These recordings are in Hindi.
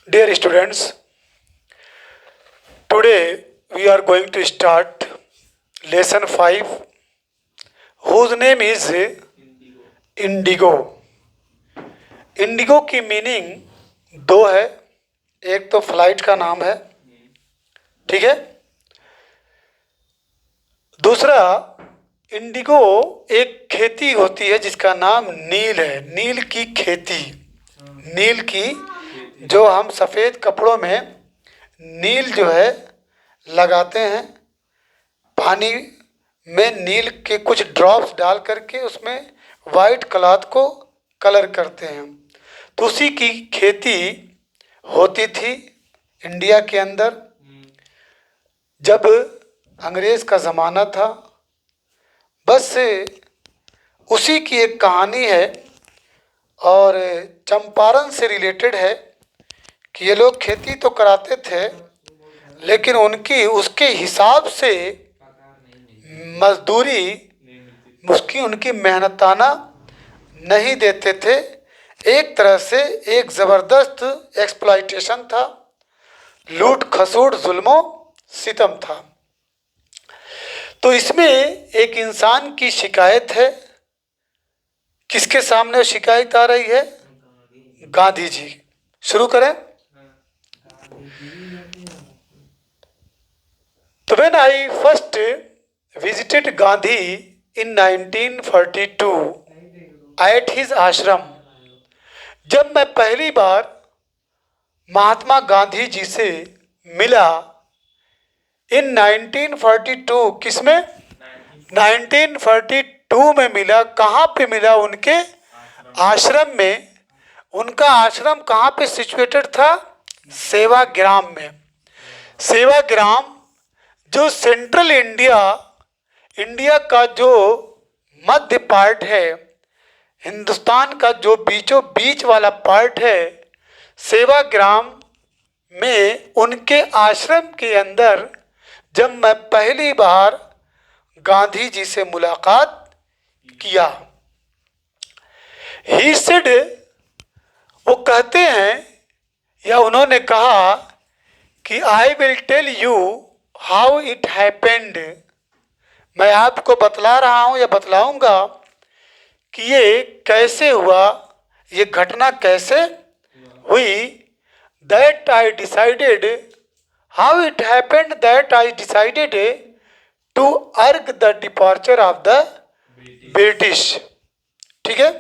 Dear students, today we are going to start lesson 5 whose name is Indigo. Indigo की मीनिंग दो है, एक तो फ्लाइट का नाम है, ठीक है। दूसरा, इंडिगो एक खेती होती है जिसका नाम नील है। नील की खेती, नील की जो हम सफ़ेद कपड़ों में नील जो है लगाते हैं, पानी में नील के कुछ ड्रॉप्स डाल करके उसमें वाइट क्लॉथ को कलर करते हैं। तो उसी की खेती होती थी इंडिया के अंदर जब अंग्रेज़ का ज़माना था। बस उसी की एक कहानी है और चंपारण से रिलेटेड है कि ये लोग खेती तो कराते थे लेकिन उनकी उसके हिसाब से मजदूरी उनकी मेहनताना नहीं देते थे। एक तरह से एक ज़बरदस्त एक्सप्लॉइटेशन था, लूट खसूट जुल्मो सितम था। तो इसमें एक इंसान की शिकायत है। किसके सामने शिकायत आ रही है? गांधी जी। शुरू करें। तो when I first visited Gandhi in 1942 at his ashram, जब मैं पहली बार महात्मा गांधी जी से मिला इन 1942, किसमें? 1942 में मिला। कहाँ पे मिला? उनके आश्रम में। उनका आश्रम कहाँ पे सिचुएटेड था? सेवाग्राम में। सेवाग्राम जो सेंट्रल इंडिया का जो मध्य पार्ट है, हिंदुस्तान का जो बीचों बीच वाला पार्ट है, सेवाग्राम में उनके आश्रम के अंदर जब मैं पहली बार गांधी जी से मुलाकात किया, ही सेड, वो कहते हैं या उन्होंने कहा कि I will tell you how it happened. मैं आपको बतला रहा हूँ या बतलाऊंगा कि ये कैसे हुआ, ये घटना कैसे हुई। That I decided, how it happened that I decided to urge the departure of the British. ठीक है।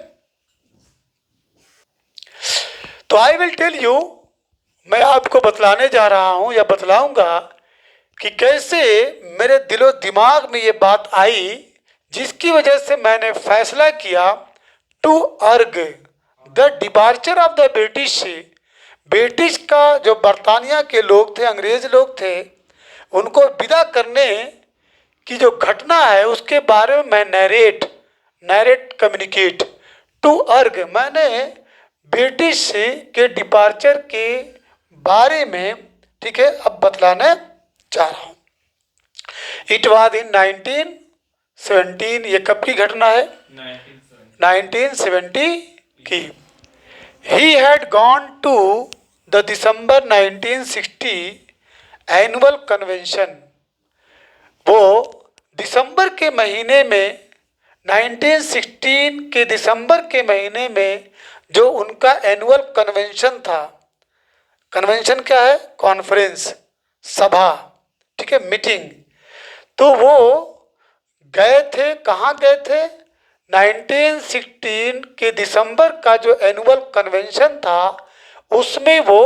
तो आई विल टेल यू, मैं आपको बतलाने जा रहा हूं या बतलाऊंगा कि कैसे मेरे दिलो दिमाग में ये बात आई जिसकी वजह से मैंने फैसला किया to urge the departure of the British. British का जो बरतानिया के लोग थे, अंग्रेज लोग थे, उनको विदा करने की जो घटना है उसके बारे में मैं नैरेट कम्युनिकेट टू अर्ग, मैंने ब्रिटिश के डिपार्चर के बारे में, ठीक है, अब बतलाने चाह रहा हूँ। It was in 1917। ये कब की घटना है? 1970 की। He had gone to the December 1960 annual convention. वो दिसंबर के महीने में, 1916 के दिसंबर के महीने में जो उनका एनुअल कन्वेंशन था। कन्वेंशन क्या है? कॉन्फ्रेंस, सभा, ठीक है, मीटिंग। तो वो गए थे। कहाँ गए थे? 1916 के दिसंबर का जो एनुअल कन्वेंशन था उसमें वो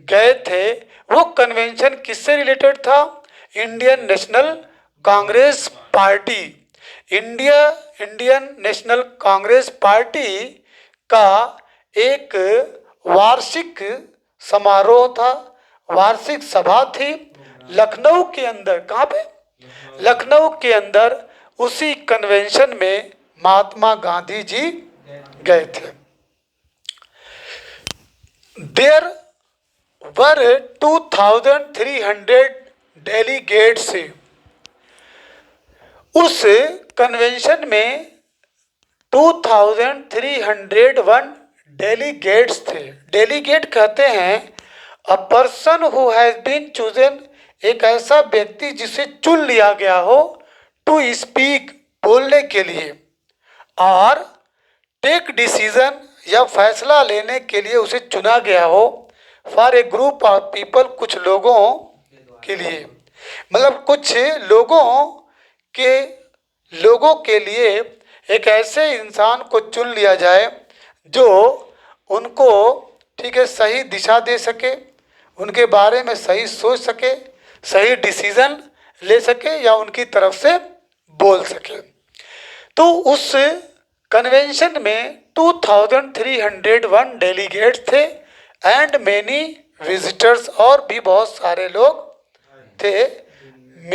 गए थे। वो कन्वेंशन किससे रिलेटेड था? Indian national Congress party. Indian national Congress party का एक वार्षिक समारोह था, वार्षिक सभा थी लखनऊ के अंदर। कहाँ पे? लखनऊ के अंदर। उसी कन्वेंशन में महात्मा गांधी जी गए थे। There were 2300 delegates. उस कन्वेंशन में 2301 डेलीगेट्स थे। डेलीगेट कहते हैं a person who has been chosen, एक ऐसा व्यक्ति जिसे चुन लिया गया हो, टू स्पीक, बोलने के लिए, और टेक डिसीजन, या फैसला लेने के लिए उसे चुना गया हो, for a group of people, कुछ लोगों के लिए, मतलब कुछ के लोगों के लिए एक ऐसे इंसान को चुन लिया जाए जो उनको, ठीक है, सही दिशा दे सके, उनके बारे में सही सोच सके, सही डिसीजन ले सके, या उनकी तरफ से बोल सके। तो उस कन्वेंशन में 2301 डेलीगेट्स थे एंड मेनी विजिटर्स, और भी बहुत सारे लोग थे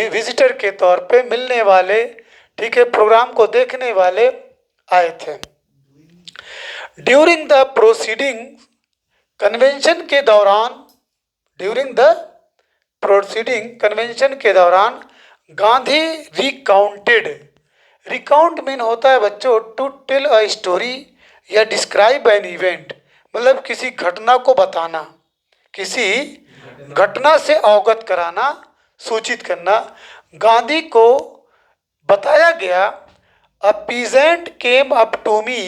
विजिटर के तौर पे, मिलने वाले, ठीक है, प्रोग्राम को देखने वाले आए थे। ड्यूरिंग द प्रोसीडिंग, कन्वेंशन के दौरान, ड्यूरिंग द प्रोसीडिंग, कन्वेंशन के दौरान, गांधी रिकाउंटेड, रिकाउंट मीन होता है बच्चों टू टेल अ स्टोरी या डिस्क्राइब एन इवेंट, मतलब किसी घटना को बताना, किसी घटना से अवगत कराना, सूचित करना। गांधी को बताया गया, a peasant came up to me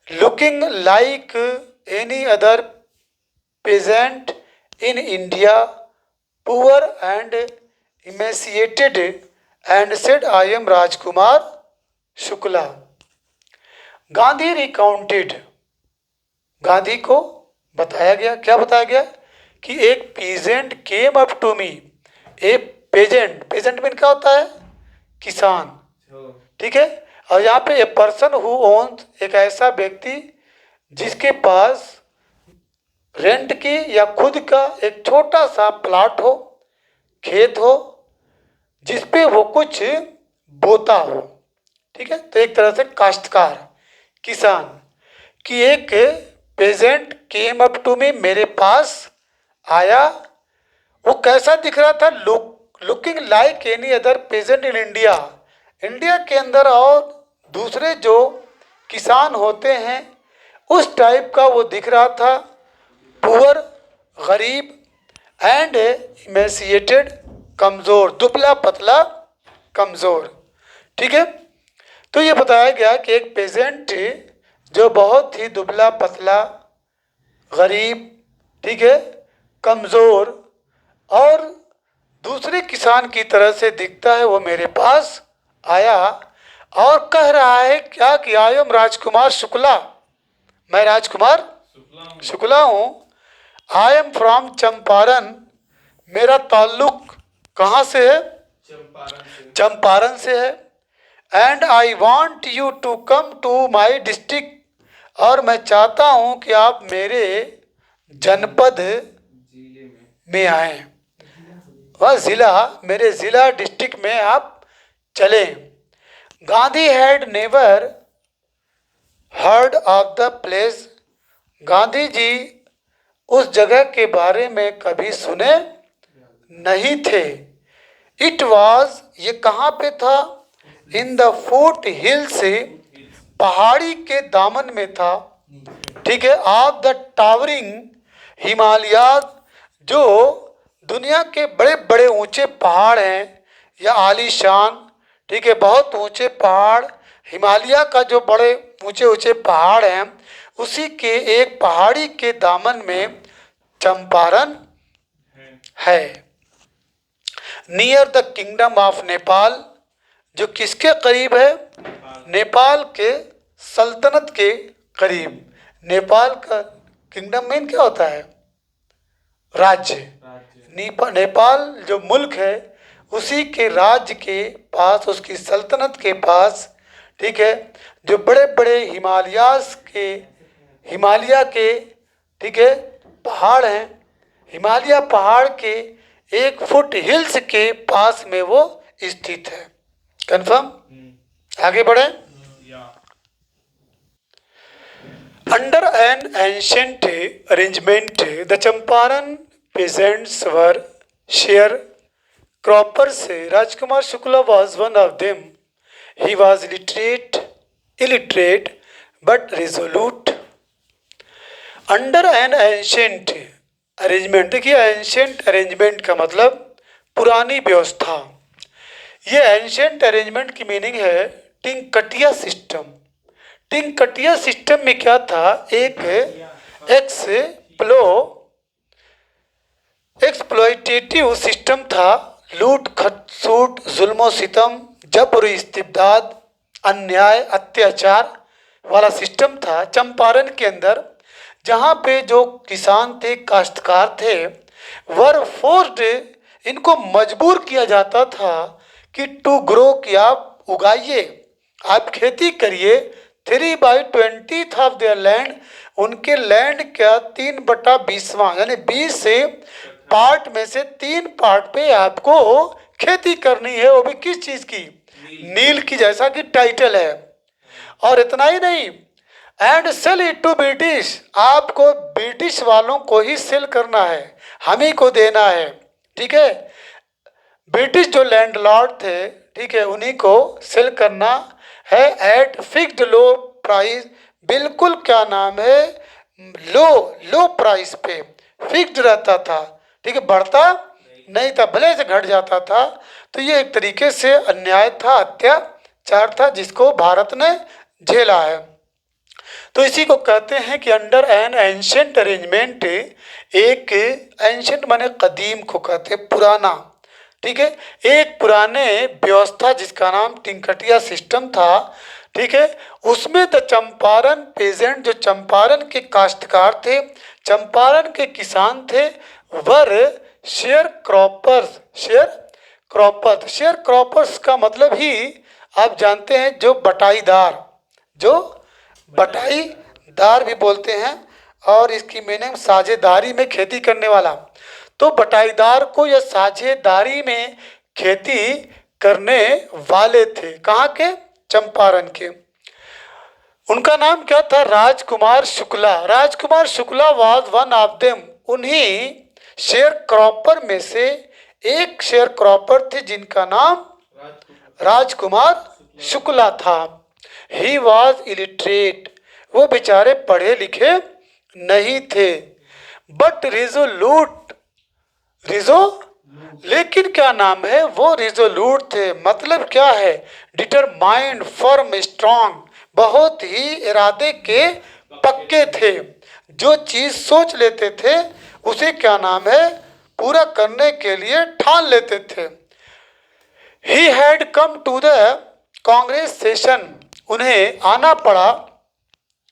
looking like any other peasant in India, poor and emaciated, and said I am Rajkumar Shukla. Gandhi recounted, Gandhi को बताया गया, क्या बताया गया कि एक peasant came up to me, एक पेजेंट, पेजेंट मीन क्या होता है, किसान, ठीक है, और यहाँ पे ए पर्सन हु ओन्स, एक ऐसा व्यक्ति जिसके पास रेंट की या खुद का एक छोटा सा प्लाट हो, खेत हो, जिसपे वो कुछ बोता हो, ठीक है, तो एक तरह से काश्तकार, किसान, कि एक peasant came up to me, मेरे पास आया, वो कैसा दिख रहा था, looking like any other peasant in India, India के अंदर और दूसरे जो किसान होते हैं उस टाइप का वो दिख रहा था, पुअर, गरीब, एंड इमेसिएटेड, कमज़ोर, दुबला पतला, कमज़ोर, ठीक है। तो ये बताया गया कि एक पेजेंट जो बहुत ही दुबला पतला, गरीब, ठीक है, कमज़ोर और दूसरे किसान की तरह से दिखता है, वो मेरे पास आया और कह रहा है क्या कि आई एम राजकुमार शुक्ला, मैं राजकुमार शुक्ला हूँ, आई एम फ्रॉम चंपारण, मेरा ताल्लुक कहाँ से है, चंपारण से है, and I want you to come to my district, और मैं चाहता हूँ कि आप मेरे जनपद में आए, वह ज़िला, मेरे ज़िला डिस्ट्रिक्ट में आप चलें। Gandhi had never heard of the place, Gandhi ji उस जगह के बारे में कभी सुने नहीं थे। इट वाज, ये कहाँ पे था, इन द फुट हिल्स, पहाड़ी के दामन में था, ठीक है, ऑफ द टावरिंग हिमालयाज, जो दुनिया के बड़े बड़े ऊंचे पहाड़ हैं या आलीशान, ठीक है, बहुत ऊंचे पहाड़, हिमालय का जो बड़े ऊंचे ऊंचे पहाड़ हैं, उसी के एक पहाड़ी के दामन में चंपारण है। Near the kingdom of Nepal, जो किसके करीब है, नेपाल के सल्तनत के करीब। नेपाल का किंगडम में क्या होता है, राज्य। नेपाल जो मुल्क है उसी के राज्य के पास, उसकी सल्तनत के पास, ठीक है, जो बड़े बड़े हिमालय के, ठीक है, पहाड़ हैं, हिमालय पहाड़ के एक फुट हिल्स के पास में वो स्थित है। कंफर्म, आगे बढ़े। Under N ancient arrangement the Champaran peasants were sharecroppers. Rajkumar Shukla was one of them. He was illiterate but resolute. Under an ancient arrangement. देखिए एंशियंट अरेंजमेंट का मतलब पुरानी व्यवस्था। ये एंशियंट अरेंजमेंट की मीनिंग है टिंकटिया सिस्टम। टिंकटिया सिस्टम में क्या था, एक एक्सप्लो एक्सप्लॉइटेटिव सिस्टम था। लूट खसूट जुल्म सितम जबर इस्तिबदाद अन्याय अत्याचार वाला सिस्टम था चंपारण के अंदर, जहाँ पे जो किसान थे काश्तकार थे वर फोर्स्ड, इनको मजबूर किया जाता था कि टू ग्रो, कि आप उगाइए, आप खेती करिए। 3/20 ऑफ देयर लैंड, उनके लैंड का 3/20 यानी 20 से पार्ट में से 3 पार्ट पे आपको खेती करनी है, वो भी किस चीज की, नील की, जैसा कि टाइटल है। और इतना ही नहीं, and sell it to British, आपको ब्रिटिश वालों को ही सेल करना है, हम ही को देना है। ठीक है, ब्रिटिश जो लैंडलॉर्ड थे, ठीक है, उन्हीं को सेल करना है एट फिक्स्ड लो प्राइस, बिल्कुल क्या नाम है, लो प्राइस पे फिक्स्ड रहता था। ठीक है, बढ़ता नहीं था, भले से घट जाता था। तो ये एक तरीके से अन्याय था, अत्याचार था, जिसको भारत ने झेला है। तो इसी को कहते हैं कि अंडर एन एंशियंट अरेंजमेंट, एक एंशियंट माने कदीम को कहते हैं, पुराना। ठीक है, एक पुराने व्यवस्था जिसका नाम टिंकटिया सिस्टम था। ठीक है, उसमें द चंपारण पेजेंट, जो चंपारण के काश्तकार थे, चंपारण के किसान थे, वर शेयर क्रॉपर्स। शेयर क्रॉपर्स का मतलब ही आप जानते हैं, जो बटाईदार, जो बटाईदार भी बोलते हैं, और इसकी मीनिंग साझेदारी में खेती करने वाला। तो बटाईदार को या साझेदारी में खेती करने वाले थे, कहाँ के, चंपारण के। उनका नाम क्या था, Rajkumar Shukla. Rajkumar Shukla was one of them, उन्हीं शेयर क्रॉपर में से एक शेयर क्रॉपर थे जिनका नाम राजकुमार शुक्ला था। ही वॉज इलिटरेट, वो बेचारे पढ़े लिखे नहीं थे, बट लेकिन क्या नाम है, वो रिजोल्यूट थे। मतलब क्या है, डिटरमाइंड, फर्म, स्ट्रांग, बहुत ही इरादे के पक्के थे। जो चीज सोच लेते थे उसे क्या नाम है, पूरा करने के लिए ठान लेते थे। He had come to the Congress session, उन्हें आना पड़ा,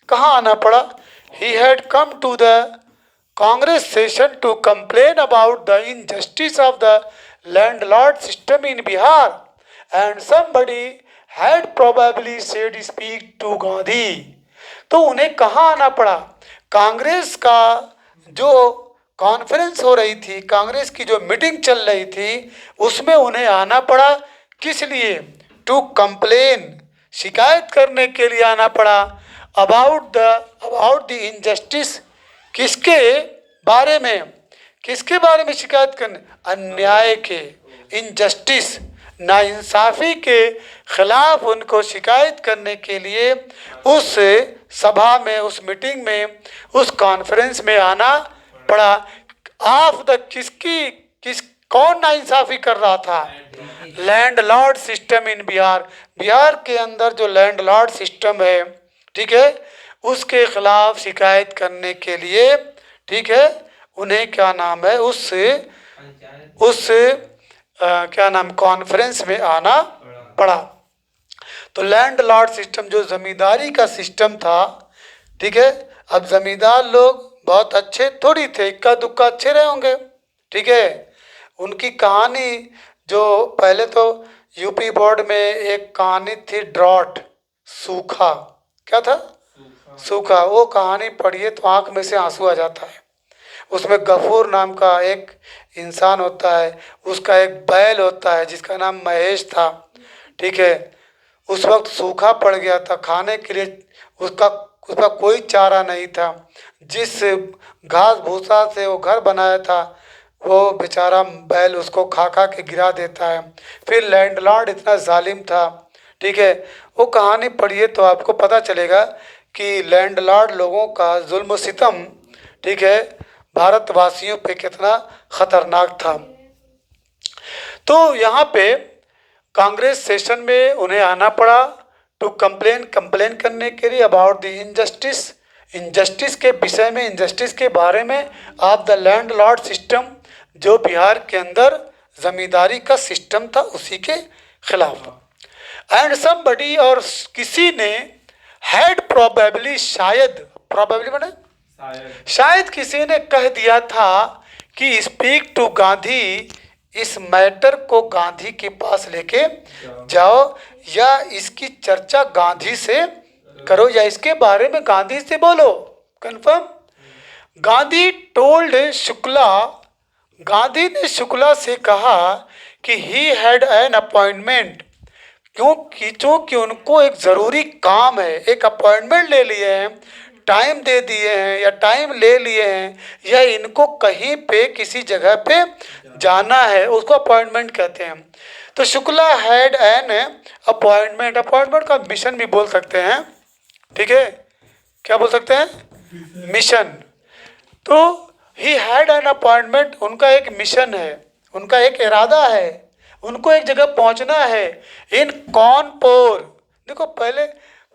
कहाँ आना पड़ा, he had come to the Congress session to complain about the injustice of the landlord system in Bihar, and somebody had probably said speak to Gandhi. तो उन्हें कहाँ आना पड़ा, कांग्रेस का जो कॉन्फ्रेंस हो रही थी, कांग्रेस की जो मीटिंग चल रही थी, उसमें उन्हें आना पड़ा। किस लिए, टू कंप्लेन, शिकायत करने के लिए आना पड़ा, अबाउट द इनजस्टिस, किसके बारे में, किसके बारे में शिकायत करने, अन्याय के, इनजस्टिस, नाइंसाफ़ी के खिलाफ उनको शिकायत करने के लिए उस सभा में, उस मीटिंग में, उस कॉन्फ्रेंस में आना पड़ा। ऑफ द किस कौन नाइंसाफ़ी कर रहा था, landlord system in Bihar, Bihar के अंदर जो लैंडलॉर्ड सिस्टम है, ठीक है, उसके खिलाफ शिकायत करने के लिए, ठीक है, उन्हें क्या नाम है, उस क्या नाम, कॉन्फ्रेंस में आना पड़ा। तो लैंडलॉर्ड सिस्टम जो जमींदारी का सिस्टम था, ठीक है, अब जमींदार लोग बहुत अच्छे थोड़ी थे, इक्का दुक्का अच्छे रहे होंगे। ठीक है, उनकी कहानी जो पहले तो यूपी बोर्ड में एक कहानी थी, ड्रॉट, सूखा, क्या था, सूखा, वो कहानी पढ़िए तो आँख में से आंसू आ जाता है। उसमें गफूर नाम का एक इंसान होता है, उसका एक बैल होता है जिसका नाम महेश था। ठीक है, उस वक्त सूखा पड़ गया था, खाने के लिए उसका कोई चारा नहीं था। जिस घास भूसा से वो घर बनाया था, वो बेचारा बैल उसको खा खा के गिरा देता है। फिर लैंडलॉर्ड इतना जालिम था, ठीक है, वो कहानी पढ़िए तो आपको पता चलेगा कि लैंडलॉर्ड लोगों का जुल्म सितम, ठीक है, भारतवासियों पे कितना खतरनाक था। तो यहाँ पे कांग्रेस सेशन में उन्हें आना पड़ा टू कंप्लेन करने के लिए अबाउट द इनजस्टिस के विषय में, इनजस्टिस के बारे में ऑफ द लैंडलॉर्ड सिस्टम, जो बिहार के अंदर जमींदारी का सिस्टम था उसी के खिलाफ। एंड समबडी, और किसी ने हैड प्रोबेबली, प्रोबेबली माने शायद किसी ने कह दिया था कि स्पीक टू गांधी, इस मैटर को गांधी के पास लेके जाओ, या इसकी चर्चा गांधी से करो, या इसके बारे में गांधी से बोलो, कंफर्म। गांधी टोल्ड शुक्ला, गांधी ने शुक्ला से कहा कि ही हैड एन अपॉइंटमेंट, क्योंकि उनको एक ज़रूरी काम है, एक अपॉइंटमेंट ले लिए हैं, टाइम दे दिए हैं या टाइम ले लिए हैं, या इनको कहीं पे किसी जगह पे जाना है, उसको अपॉइंटमेंट कहते हैं। तो शुक्ला हैड एन अपॉइंटमेंट का मिशन भी बोल सकते हैं, ठीक है, क्या बोल सकते हैं, मिशन। तो ही हैड एन अपॉइंटमेंट, उनका एक मिशन है, उनका एक इरादा है, उनको एक जगह पहुंचना है, इन कानपुर। देखो पहले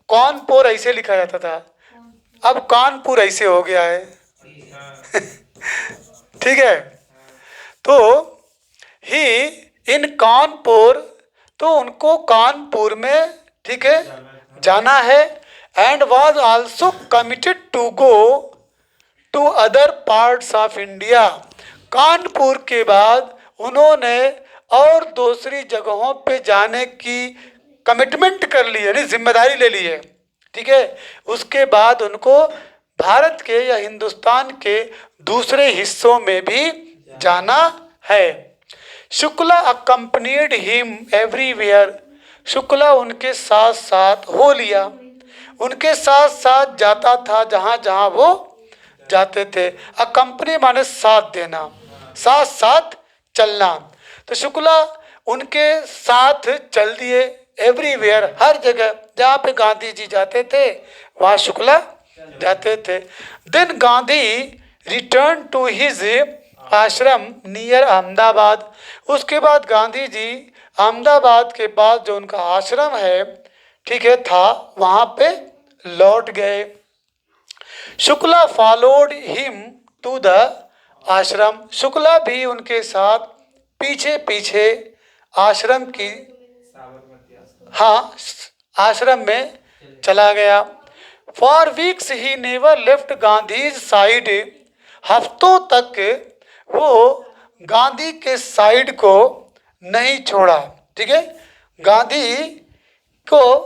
कानपुर ऐसे लिखा जाता था, अब कानपुर ऐसे हो गया है ठीक है। तो ही इन कानपुर, तो उनको कानपुर में, ठीक है, जाना है। And was also committed to go to other parts of India, Kanpur के बाद उन्होंने और दूसरी जगहों पे जाने की कमिटमेंट कर ली है, यानी जिम्मेदारी ले ली है, ठीक है। उसके बाद उनको भारत के या हिंदुस्तान के दूसरे हिस्सों में भी जाना है। Shukla accompanied him everywhere, Shukla उनके साथ साथ हो लिया, उनके साथ साथ जाता था जहाँ जहाँ वो जाते थे। अकम्पनी माने साथ देना, साथ साथ चलना। तो शुक्ला उनके साथ चल दिए एवरीवेयर, हर जगह जहाँ पे गांधी जी जाते थे वहाँ शुक्ला जाते थे। Then Gandhi return to his ashram near Ahmedabad, उसके बाद गांधी जी अहमदाबाद के पास जो उनका आश्रम है, ठीक है, था, वहाँ पे लौट गए। Shukla followed him to the ashram, Shukla भी उनके साथ पीछे पीछे आश्रम की, हाँ, आश्रम में चला गया। For weeks he never left Gandhi's side, हफ्तों तक वो गांधी के साइड को नहीं छोड़ा, ठीक है, गांधी को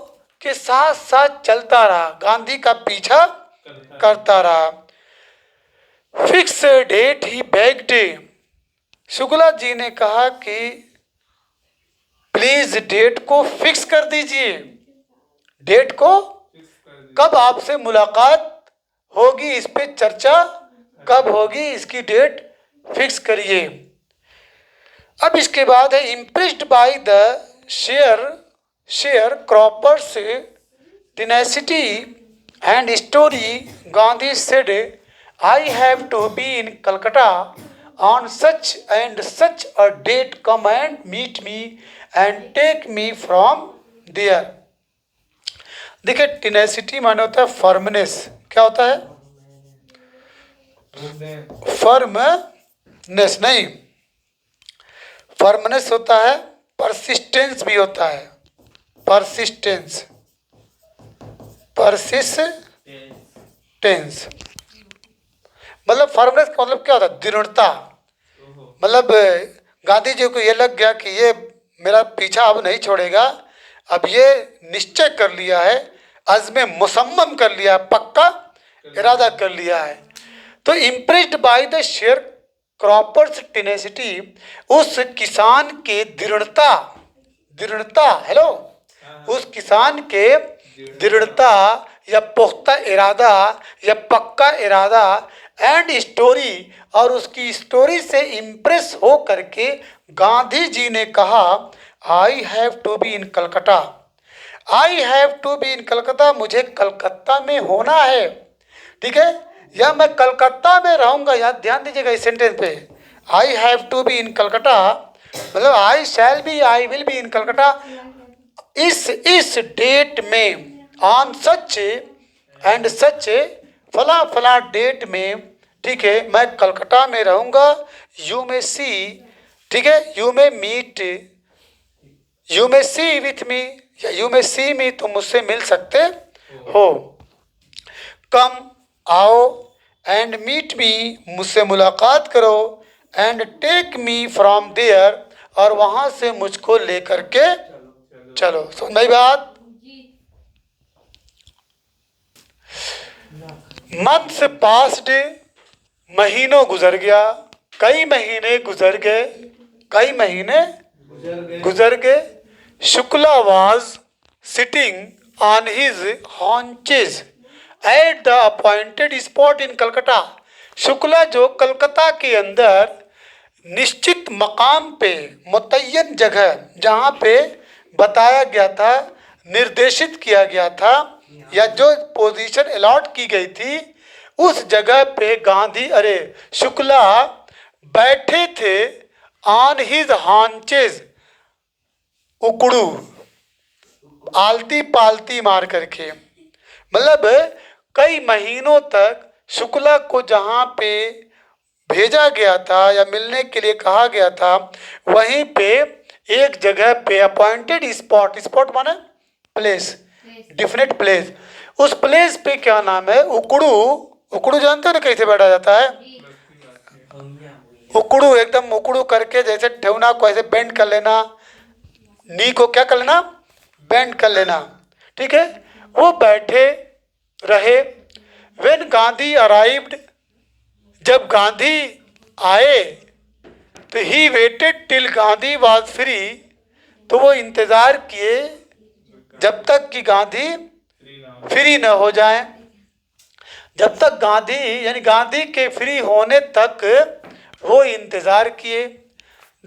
के साथ साथ चलता रहा, गांधी का पीछा करता रहा। फिक्स डेट ही बेग्ड, शुक्ला जी ने कहा कि प्लीज डेट को फिक्स कर दीजिए, डेट को कब आपसे मुलाकात होगी, इस पे चर्चा कब होगी, इसकी डेट फिक्स करिए। अब इसके बाद है impressed by the share croppers tenacity and story, Gandhi said I have to be in Calcutta on such and such a date, come and meet me and take me from there। देखिए टेनेसिटी माने होता है फर्मनेस, क्या होता है, फर्मनेस नहीं, फर्मनेस होता है, परसिस्टेंस भी होता है, परसिस्टेंस, परसिस्टेंस मतलब फर्मनेस का मतलब क्या होता है, दृढ़ता। मतलब गांधी जी को ये लग गया कि ये मेरा पीछा अब नहीं छोड़ेगा, अब ये निश्चय कर लिया है, अज़्म मुसम्मम कर लिया, पक्का इरादा कर लिया है। तो impressed by the share croppers tenacity, उस किसान के दृढ़ता, हेलो, उस किसान के दृढ़ता या पुख्ता इरादा या पक्का इरादा एंड स्टोरी, और उसकी स्टोरी से इम्प्रेस हो करके गांधी जी ने कहा I have to be in Calcutta, I have to be in Calcutta, मुझे कलकत्ता में होना है, ठीक है, या मैं कलकत्ता में रहूँगा, यहाँ ध्यान दीजिएगा इस सेंटेंस पे, I have to be in Calcutta, मतलब I shall be, I will be in Calcutta इस डेट में, ऑन सच एंड सच, फला फला डेट में, ठीक है, मैं कलकत्ता में रहूँगा। यू में सी, ठीक है, यू में मीट, यू में सी विथ मी, या यू में सी मी, तुम मुझसे मिल सकते हो। कम आओ, एंड मीट मी, मुझसे मुलाकात करो, and take me from there, और वहाँ से मुझको लेकर के चलो। समझ में आई बात? मंथ्स पास्ड, महीनों गुजर गया, कई महीने गुजर गए, कई महीने गुजर गए। Shukla was sitting on his haunches at the appointed spot in Calcutta. Shukla जो कलकत्ता के अंदर निश्चित मकाम पे, मुतय्यन जगह जहाँ पे बताया गया था, निर्देशित किया गया था, या जो पोजीशन अलॉट की गई थी, उस जगह पे गांधी, अरे शुक्ला बैठे थे, ऑन हिज हॉन्चेस, उकड़ू, आलती पालती मार करके, मतलब कई महीनों तक शुक्ला को जहाँ पे भेजा गया था या मिलने के लिए कहा गया था, वहीं पे एक जगह पे अपॉइंटेड स्पॉट, स्पॉट माने प्लेस, डिफिनेट प्लेस, उस प्लेस पे क्या नाम है, उकड़ू। उकड़ू जानते हो ना कैसे बैठा जाता है? उकड़ू, एकदम उकड़ू करके, जैसे ठेवना को ऐसे बेंड कर लेना, नी को क्या कर लेना, बेंड कर लेना, ठीक है, वो बैठे रहे। व्हेन गांधी अराइव्ड, जब गांधी आए, तो he waited till Gandhi was free, तो वो इंतज़ार किए जब तक कि गांधी फ्री न हो जाए, जब तक गांधी, यानी गांधी के फ्री होने तक वो इंतज़ार किए।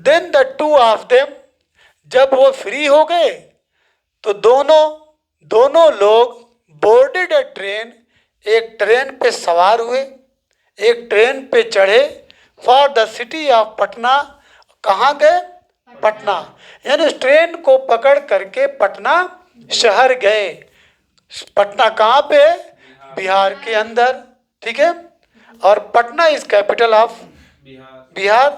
Then the two of them, जब वो फ्री हो गए तो दोनों लोग बोर्डेड अ ट्रेन, एक ट्रेन पे सवार हुए, एक ट्रेन पे चढ़े, for the city of Patna. कहाँ गए? पटना, यानी उस ट्रेन को पकड़ करके पटना शहर गए। पटना कहाँ पे है? बिहार के अंदर, ठीक है, और Patna is capital of Bihar.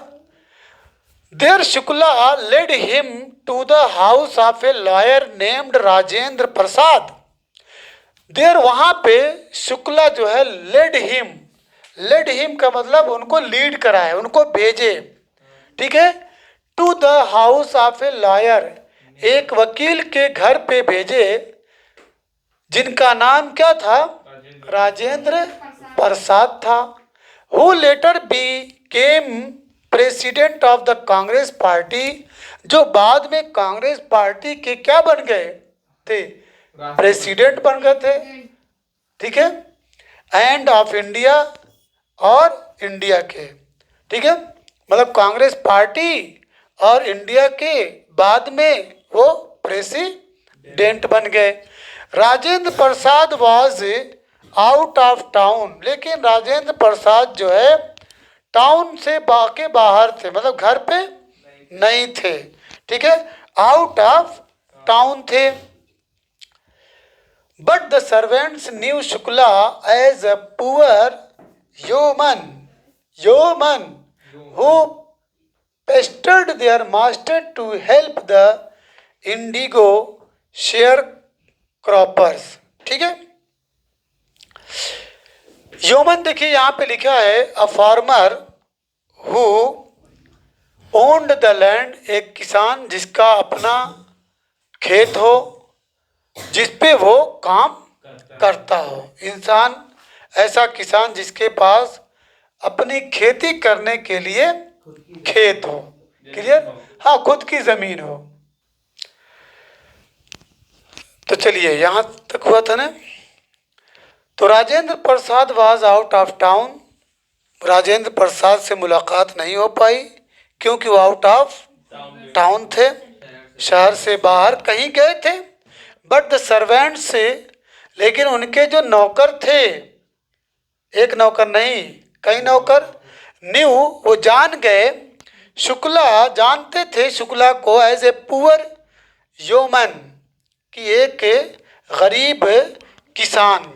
There Shukla led him to the house of a lawyer named Rajendra Prasad. There, वहाँ पे शुक्ला जो है, लेड हिम का मतलब उनको लीड कराए, उनको भेजे, ठीक है, to the house of a lawyer, एक वकील के घर पे भेजे, जिनका नाम क्या था? राजेंद्र प्रसाद था। Who later became president of the Congress party, जो बाद में कांग्रेस पार्टी के क्या बन गए थे? प्रेसिडेंट बन गए थे, ठीक है, एंड ऑफ इंडिया, और इंडिया के, ठीक है, मतलब कांग्रेस पार्टी और इंडिया के बाद में वो प्रेसिडेंट बन गए। Rajendra Prasad was out of town, लेकिन राजेंद्र प्रसाद जो है टाउन से बाके बाहर थे, मतलब घर पे नहीं थे, ठीक है, आउट ऑफ टाउन थे। But the servants knew Shukla as a poor yeoman who pestered their master to help the indigo sharecroppers, ठीक है। योमन देखिए यहाँ पे लिखा है, a farmer who owned the land, एक किसान जिसका अपना खेत हो, जिस पे वो काम करता हो। इंसान, ऐसा किसान जिसके पास अपनी खेती करने के लिए खेत हो, क्लियर, हाँ, खुद की जमीन हो। तो चलिए यहाँ तक हुआ था ना। तो Rajendra Prasad was out of town, Rajendra Prasad से मुलाकात नहीं हो पाई क्योंकि वो आउट ऑफ टाउन थे, शहर से बाहर कहीं गए थे। बट द सर्वेंट्स से, लेकिन उनके जो नौकर थे, एक नौकर नहीं, कई नौकर। न्यू, वो जान गए, शुक्ला जानते थे शुक्ला को एज ए पुअर योमन, कि एक गरीब किसान,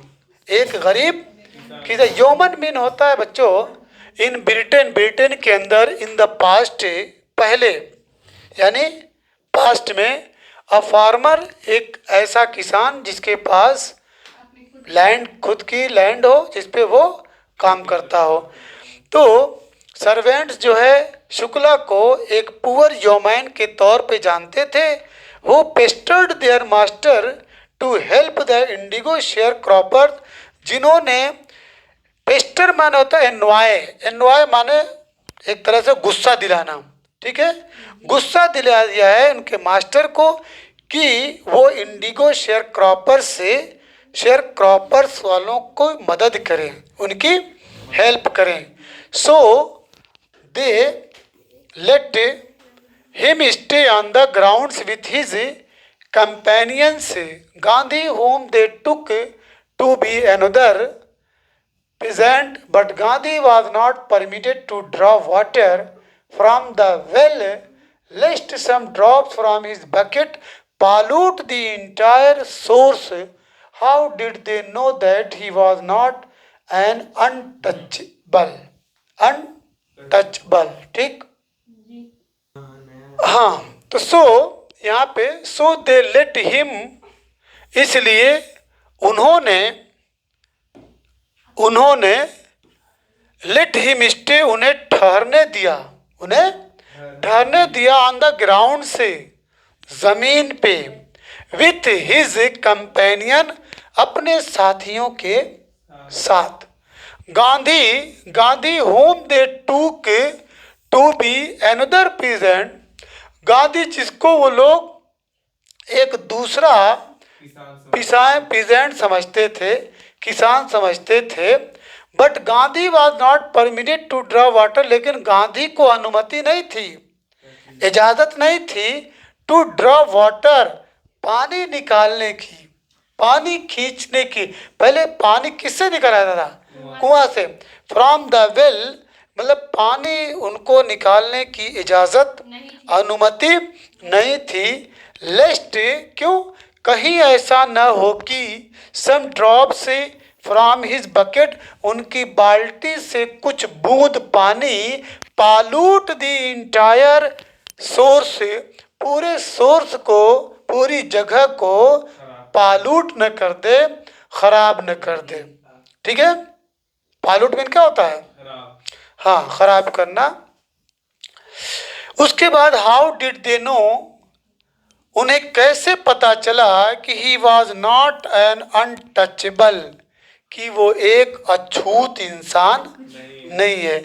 एक गरीब किसान। योमन मीन होता है बच्चों इन ब्रिटेन, ब्रिटेन के अंदर इन द पास्ट, पहले यानी पास्ट में, अ फार्मर एक ऐसा किसान जिसके पास लैंड, खुद की लैंड हो जिस पे वो काम करता हो। तो सर्वेंट्स जो है शुक्ला को एक पुअर योमैन के तौर पे जानते थे। वो pestered their master to help the indigo share cropper, जिन्होंने, पेस्टर माने होता है एनवाय, एनवाय माने एक तरह से गुस्सा दिलाना, ठीक है, गुस्सा दिला दिया है उनके मास्टर को कि वो इंडिगो शेयर क्रॉपर से, शेयर क्रॉपर्स वालों को मदद करें, उनकी हेल्प करें। So they let him stay on the grounds with his companions Gandhi, whom they took to be another peasant, but Gandhi was not permitted to draw water from the well, lest some drops from his bucket pollute the entire source. How did they know that he was not an untouchable? Untouchable, ठीक। हाँ, तो सो यहाँ पे सो दे लेट हिम, इसलिए उन्होंने लेट हिम स्टे, उन्हें ठहरने दिया, उन्हें ठहरने दिया ऑन द ग्राउंड से, जमीन पे, विथ हिज कंपेनियन, अपने साथियों के साथ। Gandhi whom they took to be another peasant, Gandhi जिसको वो लोग एक दूसरा पीजेंट समझते थे, किसान समझते थे। But Gandhi was not permitted to draw water, लेकिन गांधी को अनुमति नहीं थी, इजाज़त नहीं थी टू ड्रॉ वाटर, पानी निकालने की, पानी खींचने की। पहले पानी किससे निकाला जाता था? कुआं से। फ्रॉम द वेल, मतलब पानी उनको निकालने की इजाज़त, अनुमति नहीं थी। लेस्ट, क्यों, कहीं ऐसा न हो कि सम ड्रॉप से फ्रॉम हिज बकेट, उनकी बाल्टी से कुछ बूंद पानी, पालूट द इंटायर सोर्स, पूरे सोर्स को, पूरी जगह को पालूट न कर दे, खराब न कर दे, ठीक है। पालूट मीन क्या होता है? हाँ, खराब करना। उसके बाद हाउ डिड दे नो, उन्हें कैसे पता चला कि ही वॉज नॉट एन अनटचेबल, कि वो एक अछूत इंसान नहीं है।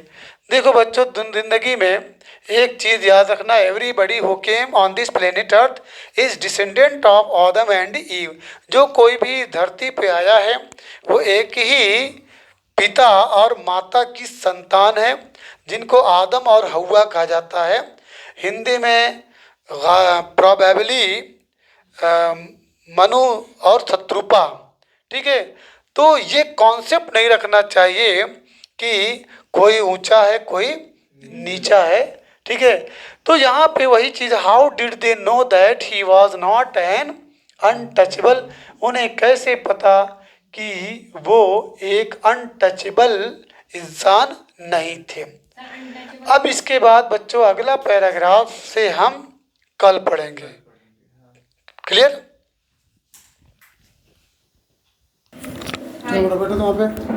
देखो बच्चों, जिंदगी में एक चीज याद रखना, everybody who came on this planet earth is descendant of Adam and ewe. जो कोई भी धरती पे आया है वो एक ही पिता और माता की संतान है, जिनको आदम और हव्वा कहा जाता है। हिंदी में प्रोबेबली मनु और शत्रुपा, ठीक है। तो ये कॉन्सेप्ट नहीं रखना चाहिए कि कोई ऊंचा है कोई नीचा है, ठीक है। तो यहाँ पे वही चीज़, how did they know that he was not an untouchable, उन्हें कैसे पता कि वो एक अनटचेबल इंसान नहीं थे। अब इसके बाद बच्चों अगला पैराग्राफ से हम कल पढ़ेंगे। क्लियर? बेटा तुम वहाँ पे